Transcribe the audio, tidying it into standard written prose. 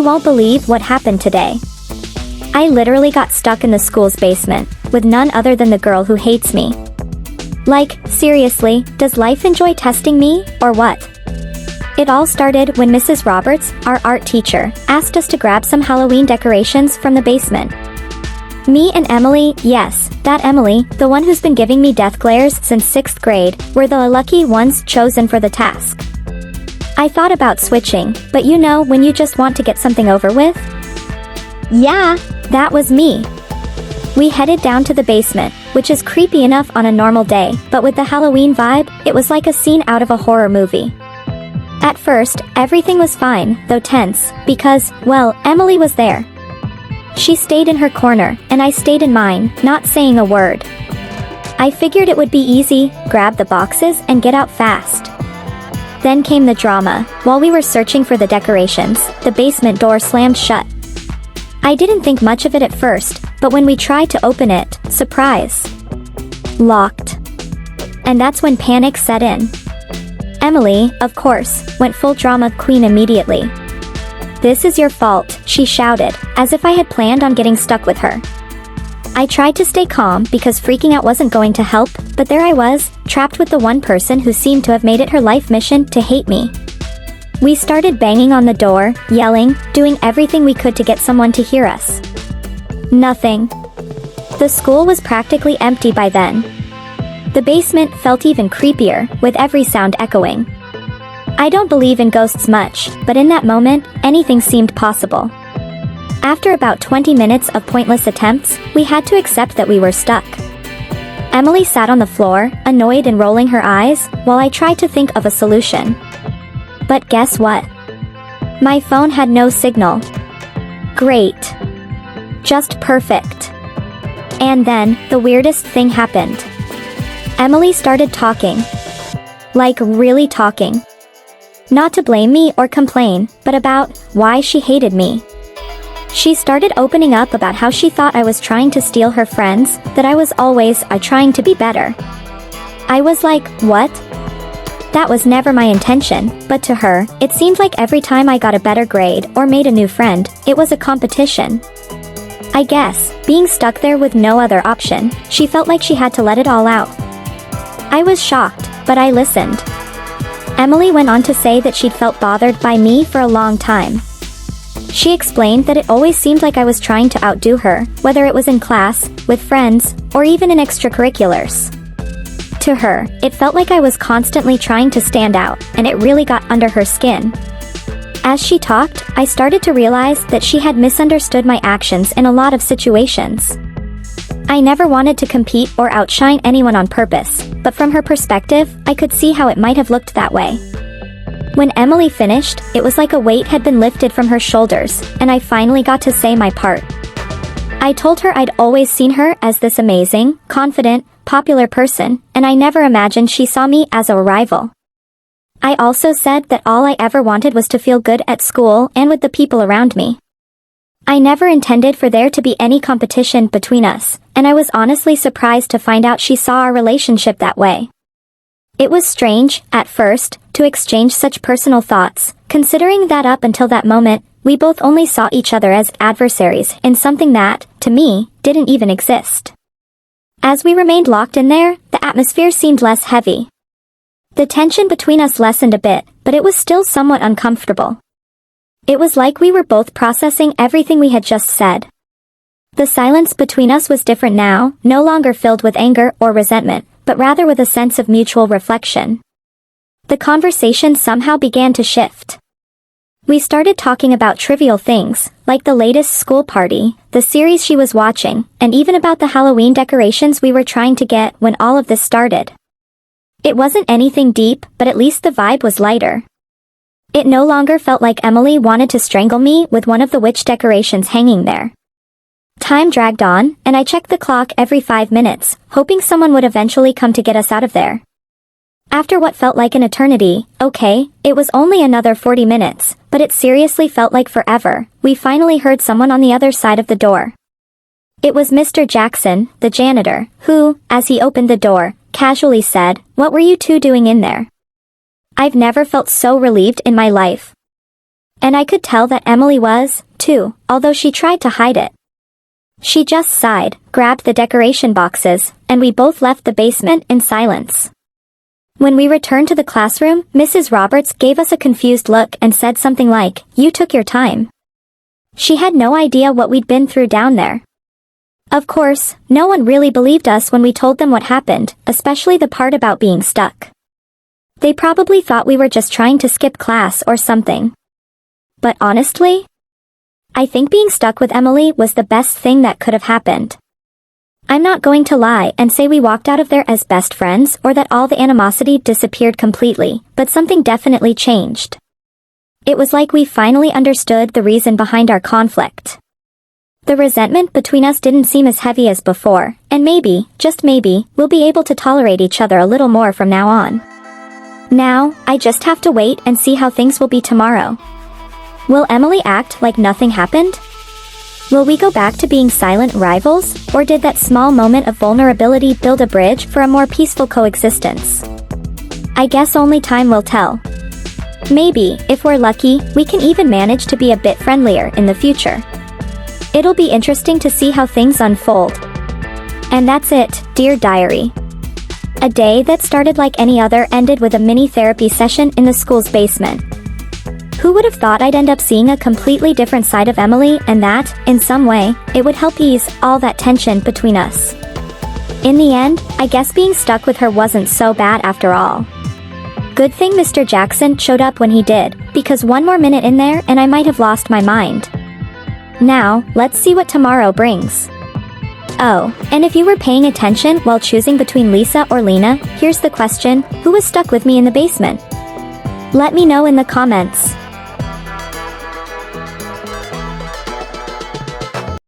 won't believe what happened today. I literally got stuck in the school's basement, with none other than the girl who hates me. Like, seriously, does life enjoy testing me, or what? It all started when Mrs. Roberts, our art teacher, asked us to grab some Halloween decorations from the basement. Me and Emily, yes, that Emily, the one who's been giving me death glares since 6th grade, were the lucky ones chosen for the task. I thought about switching, but you know when you just want to get something over with? Yeah, that was me. We headed down to the basement, which is creepy enough on a normal day, but with the Halloween vibe, it was like a scene out of a horror movie. At first, everything was fine, though tense, because, well, Emily was there. She stayed in her corner, and I stayed in mine, not saying a word. I figured it would be easy, grab the boxes and get out fast. Then came the drama. While we were searching for the decorations, the basement door slammed shut. I didn't think much of it at first, but when we tried to open it, surprise! Locked. And that's when panic set in. Emily, of course, went full drama queen immediately. "This is your fault," she shouted, as if I had planned on getting stuck with her. I tried to stay calm because freaking out wasn't going to help, but there I was, trapped with the one person who seemed to have made it her life mission to hate me. We started banging on the door, yelling, doing everything we could to get someone to hear us. Nothing. The school was practically empty by then. The basement felt even creepier, with every sound echoing. I don't believe in ghosts much, but in that moment, anything seemed possible. After about 20 minutes of pointless attempts, we had to accept that we were stuck. Emily sat on the floor, annoyed and rolling her eyes, while I tried to think of a solution. But guess what? My phone had no signal. Great. Just perfect. And then, the weirdest thing happened. Emily started talking. Like, really talking. Not to blame me or complain, but about why she hated me. She started opening up about how she thought I was trying to steal her friends, that I was always trying to be better. I was like, what? That was never my intention, but to her, it seemed like every time I got a better grade or made a new friend, it was a competition. I guess, being stuck there with no other option, she felt like she had to let it all out. I was shocked, but I listened. Emily went on to say that she'd felt bothered by me for a long time. She explained that it always seemed like I was trying to outdo her, whether it was in class, with friends, or even in extracurriculars. To her, it felt like I was constantly trying to stand out, and it really got under her skin. As she talked, I started to realize that she had misunderstood my actions in a lot of situations. I never wanted to compete or outshine anyone on purpose, but from her perspective, I could see how it might have looked that way. When Emily finished, it was like a weight had been lifted from her shoulders, and I finally got to say my part. I told her I'd always seen her as this amazing, confident, popular person, and I never imagined she saw me as a rival. I also said that all I ever wanted was to feel good at school and with the people around me. I never intended for there to be any competition between us, and I was honestly surprised to find out she saw our relationship that way. It was strange, at first, to exchange such personal thoughts, considering that up until that moment, we both only saw each other as adversaries in something that, to me, didn't even exist. As we remained locked in there, the atmosphere seemed less heavy. The tension between us lessened a bit, but it was still somewhat uncomfortable. It was like we were both processing everything we had just said. The silence between us was different now, no longer filled with anger or resentment, but rather with a sense of mutual reflection. The conversation somehow began to shift. We started talking about trivial things, like the latest school party, the series she was watching, and even about the Halloween decorations we were trying to get when all of this started. It wasn't anything deep, but at least the vibe was lighter. It no longer felt like Emily wanted to strangle me with one of the witch decorations hanging there. Time dragged on, and I checked the clock every 5 minutes, hoping someone would eventually come to get us out of there. After what felt like an eternity, it was only another 40 minutes, but it seriously felt like forever, we finally heard someone on the other side of the door. It was Mr. Jackson, the janitor, who, as he opened the door, casually said, "What were you two doing in there?" I've never felt so relieved in my life. And I could tell that Emily was, too, although she tried to hide it. She just sighed, grabbed the decoration boxes, and we both left the basement in silence. When we returned to the classroom, Mrs. Roberts gave us a confused look and said something like, "You took your time." She had no idea what we'd been through down there. Of course, no one really believed us when we told them what happened, especially the part about being stuck. They probably thought we were just trying to skip class or something. But honestly, I think being stuck with Emily was the best thing that could have happened. I'm not going to lie and say we walked out of there as best friends or that all the animosity disappeared completely, but something definitely changed. It was like we finally understood the reason behind our conflict. The resentment between us didn't seem as heavy as before, and maybe, just maybe, we'll be able to tolerate each other a little more from now on. Now, I just have to wait and see how things will be tomorrow. Will Emily act like nothing happened? Will we go back to being silent rivals, or did that small moment of vulnerability build a bridge for a more peaceful coexistence? I guess only time will tell. Maybe, if we're lucky, we can even manage to be a bit friendlier in the future. It'll be interesting to see how things unfold. And that's it, dear diary. A day that started like any other ended with a mini therapy session in the school's basement. Who would have thought I'd end up seeing a completely different side of Emily and that, in some way, it would help ease all that tension between us. In the end, I guess being stuck with her wasn't so bad after all. Good thing Mr. Jackson showed up when he did, because one more minute in there and I might have lost my mind. Now, let's see what tomorrow brings. Oh, and if you were paying attention while choosing between Lisa or Lena, here's the question: who was stuck with me in the basement? Let me know in the comments.